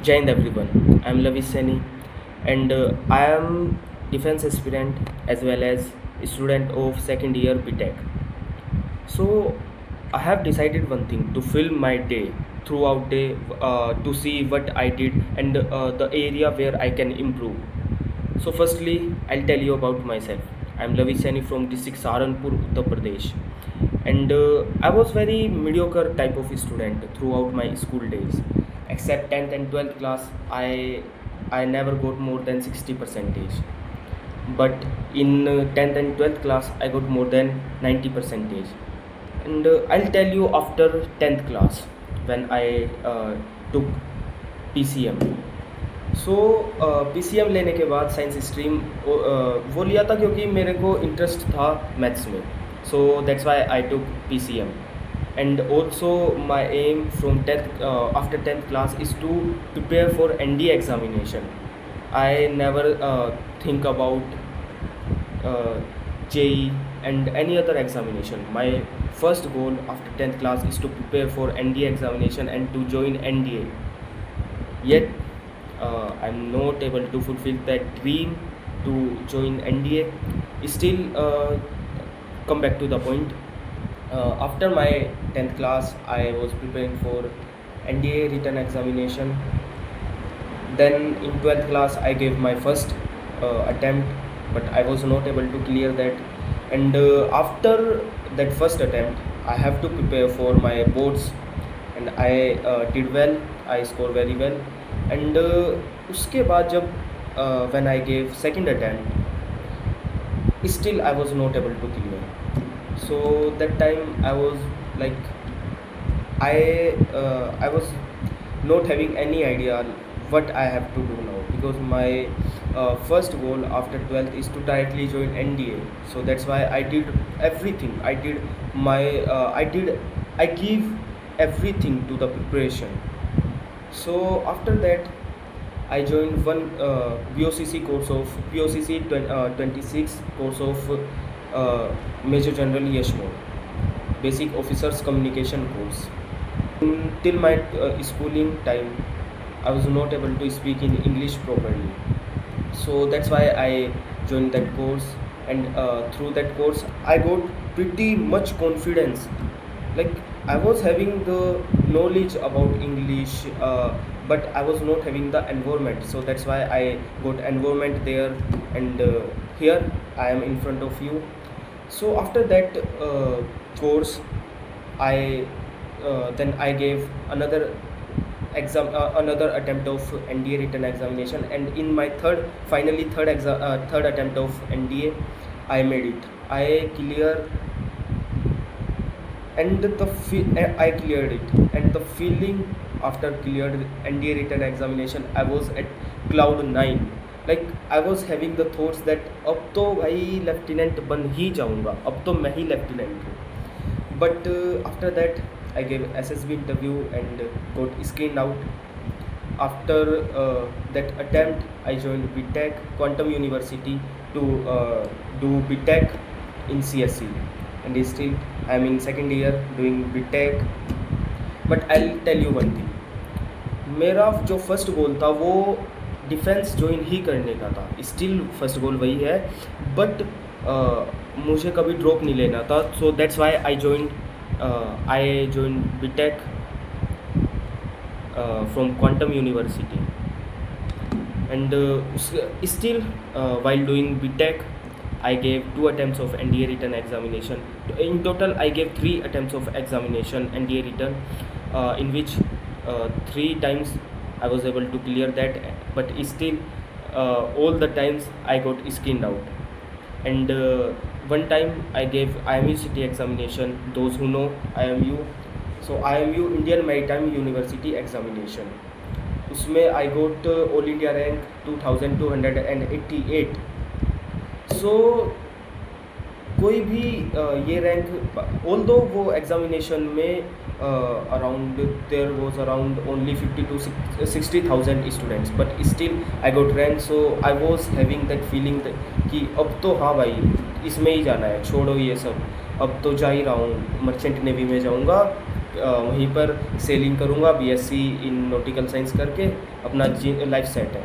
Jai Hind everyone. I'm Lavish Seni and I am defense aspirant as well as a student of second year BTech. So I have decided one thing to fill my day throughout day to see what I did and the area where I can improve. So firstly, I'll tell you about myself. I'm Lavish Seni from district Saharanpur, Uttar Pradesh, and I was very mediocre type of student throughout my school days. Except 10th and 12th class, I never got more than 60 percentage. But in 10th and 12th class, I got more than 90 percentage. And I'll tell you after 10th class when I took PCM. So PCM लेने के बाद science stream वो लिया था क्योंकि मेरे को interest था मैथ्स में. So that's why I took PCM. And also my aim from 10th after 10th class is to prepare for NDA examination. I never think about JEE and any other examination. My first goal after 10th class is to prepare for NDA examination and to join NDA. Yet I'm not able to fulfill that dream to join NDA. Still, come back to the point. After my 10th class, I was preparing for NDA written examination. Then in 12th class, I gave my first attempt, but I was not able to clear that. And after that first attempt, I have to prepare for my boards, and I did well. I scored very well. And उसके बाद जब when I gave second attempt, still I was not able to clear. So that time I was like I was not having any idea what I have to do now, because my first goal after 12th is to directly join NDA. So that's why I did everything. I give everything to the preparation. So after that, I joined one BOCC course of POCC 26 course of Major General Yashmore, Basic Officers Communication course. Till my schooling time, I was not able to speak in English properly. So that's why I joined that course, and through that course, I got pretty much confidence. Like I was having the knowledge about English, but I was not having the environment. So that's why I got environment there, and here I am in front of you. So after that course, I then I gave another attempt of NDA written examination, and in my third attempt of NDA, I made it. I clear and I cleared it, and the feeling after cleared NDA written examination, I was at cloud 9. Like I was having the thoughts that अब तो भाई lieutenant बन ही जाऊंगा, अब तो मैं ही lieutenant हूँ. But after that I gave SSB interview and got screened out. After that attempt, I joined BTech Quantum University to do BTech in CSE, and still I am in second year doing BTech. But I'll tell you one thing, मेरा जो first goal था वो defence join ही करने का था. Still first goal वही है, but मुझे कभी ड्रॉप नहीं लेना था. So that's why I join BTech from Quantum University. And still while doing BTech, I gave 2 attempts of NDA written examination. In total, I gave 3 attempts of examination NDA written, in which 3 times I was able to clear that, but still all the times I got screened out. And one time I gave IMU city examination. Those who know IMU, so IMU Indian Maritime University examination, उसमें I got all India rank 2288. So कोई भी ये rank, although वो examination में around there was around only 50 to 60,000 students, but still I got rank. So I was having that feeling कि अब तो हाँ भाई इसमें ही जाना है, छोड़ो ये सब, अब तो जा ही रहा हूँ, मर्चेंट नेवी में जाऊँगा, वहीं पर सेलिंग करूँगा, बीएससी इन नॉटिकल साइंस करके अपना लाइफ सेट है।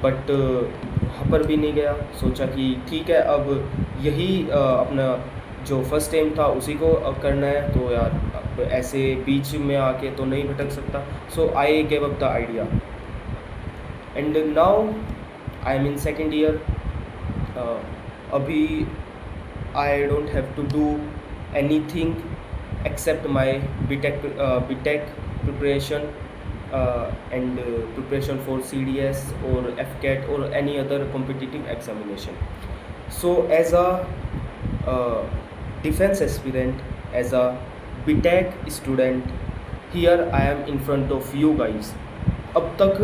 बट वहाँ पर भी नहीं गया, सोचा कि ठीक है अब यही अपना जो फर्स्ट एम था उसी को अब करना है, तो यार अब ऐसे बीच में आके तो नहीं भटक सकता। So I gave up the idea and now I am in second year. अभी I don't have to do anything except my BTech preparation and preparation for CDS or FCAT or any other competitive examination. So as a defense aspirant, as a BTech student, here I am in front of you guys. अब तक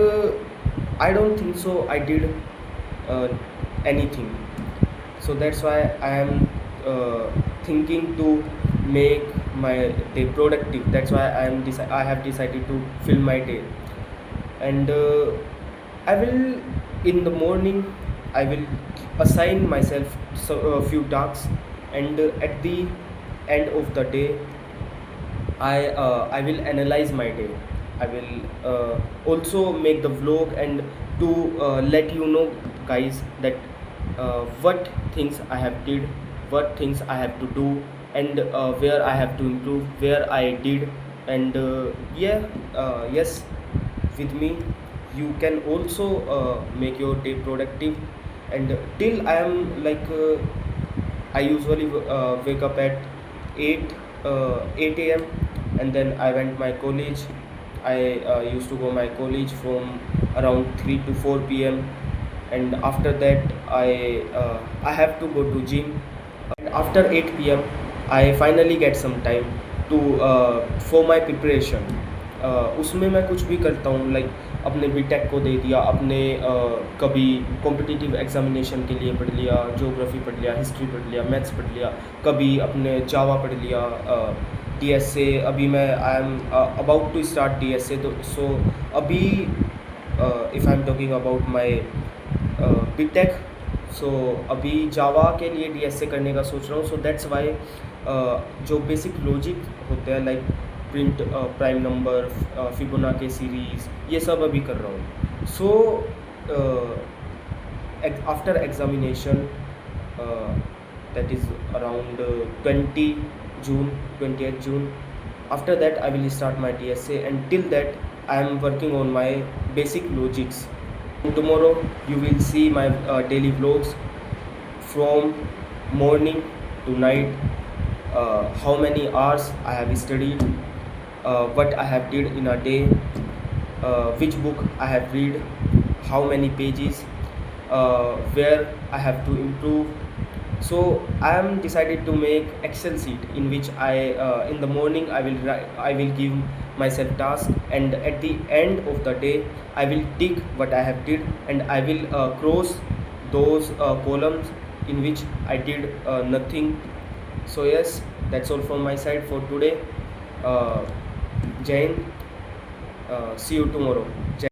I don't think so I did uh, anything. So that's why I am thinking to make my day productive. That's why I have decided to fill my day. And I will, in the morning, I will assign myself a few tasks, and at the end of the day I will analyze my day. I will also make the vlog and to let you know guys that what things I have did, what things I have to do, and where I have to improve, where I did. And yes, with me you can also make your day productive. And till I am like I usually wake up at 8 8 a.m. and then I went my college. I used to go my college from around 3 to 4 p.m. and after that I have to go to gym. And after 8 p.m. I finally get some time to for my preparation. उसमें मैं कुछ भी करता हूँ, like अपने BTech को दे दिया, अपने कभी कॉम्पिटिटिव एग्जामिनेशन के लिए पढ़ लिया, ज्योग्राफी पढ़ लिया, हिस्ट्री पढ़ लिया, मैथ्स पढ़ लिया, कभी अपने जावा पढ़ लिया, डीएसए अभी मैं I am about to start DSA. तो सो अभी if I am talking about my BTech, so अभी जावा के लिए डीएसए करने का सोच रहा हूँ। सो दैट्स वाई जो बेसिक लॉजिक होते हैं like print prime number, Fibonacci series, ये सब अभी कर रहा हूँ। So after examination that is around 20th June. After that I will start my DSA, and till that I am working on my basic logics. Tomorrow you will see my daily vlogs from morning to night, how many hours I have studied, what I have did in a day, which book I have read, how many pages, where I have to improve. So I am decided to make Excel sheet in which I in the morning I will give myself task, and at the end of the day I will tick what I have did, and I will cross those columns in which I did nothing. So yes, that's all from my side for today. Jai Hind. See you tomorrow.